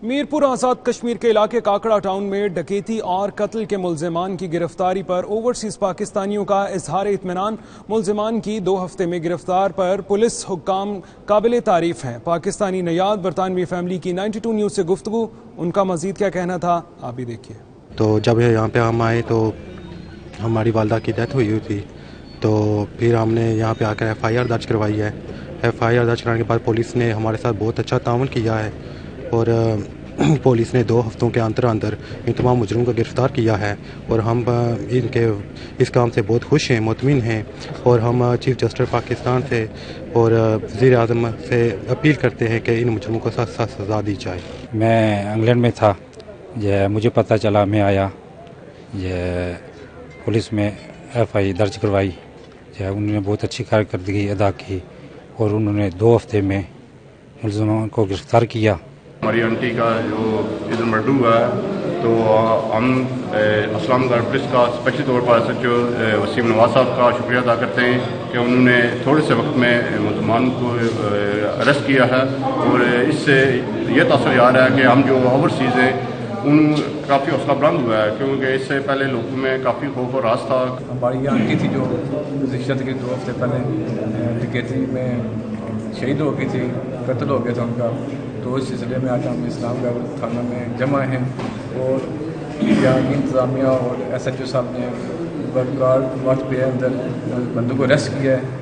میرپور آزاد کشمیر کے علاقے کاکڑا ٹاؤن میں ڈکیتی اور قتل کے ملزمان کی گرفتاری پر اوورسیز پاکستانیوں کا اظہار اطمینان۔ ملزمان کی 2 ہفتے میں گرفتار پر پولیس حکام قابل تعریف ہیں۔ پاکستانی نیاد برطانوی فیملی کی 92 نیوز سے گفتگو، ان کا مزید کیا کہنا تھا آپ بھی دیکھیے۔ تو جب یہاں پہ ہم آئے تو ہماری والدہ کی ڈیتھ ہوئی تھی، تو پھر ہم نے یہاں پہ آ کر ایف آئی آر درج کروائی ہے۔ ایف آئی آر درج کرانے کے بعد پولیس نے ہمارے ساتھ بہت اچھا تعاون کیا ہے اور پولیس نے 2 ہفتوں کے اندر ان تمام مجرموں کو گرفتار کیا ہے، اور ہم ان کے اس کام سے بہت خوش ہیں، مطمئن ہیں، اور ہم چیف جسٹس پاکستان سے اور وزیر اعظم سے اپیل کرتے ہیں کہ ان مجرموں کو سخت سخت سزا دی جائے۔ میں انگلینڈ میں تھا، مجھے پتہ چلا، میں آیا، پولیس میں ایف آئی درج کروائی، انہوں نے بہت اچھی کارکردگی ادا کی اور انہوں نے 2 ہفتے میں ملزمان کو گرفتار کیا۔ ہماری آنٹی کا جو عید المرڈو ہوا ہے، تو ہم اسلام گڑھ پولیس کا اسپیشلی طور پر ایس ایچ او وسیم نواز صاحب کا شکریہ ادا کرتے ہیں کہ انہوں نے تھوڑے سے وقت میں ملزمان کو اریسٹ کیا ہے، اور اس سے یہ تاثر آ رہا ہے کہ ہم جو اوورسیز ہیں ان کافی حوصلہ بلند ہوا ہے، کیونکہ اس سے پہلے لوگوں میں کافی خوف اور راز تھا۔ ہماری یہ آنٹی تھی جو گزشتہ کے 2 ہفتے پہلے ڈکیتی میں شہید ہو گئی تھی، قتل ہو گیا تھا ان کا، تو اس سلسلے میں آج ہم اسلام گڑھ تھانہ میں جمع ہیں، اور یہاں کی انتظامیہ اور ایس ایچ او صاحب نے برقرار وقت پہ اندر بندوں کو اریسٹ کیا ہے۔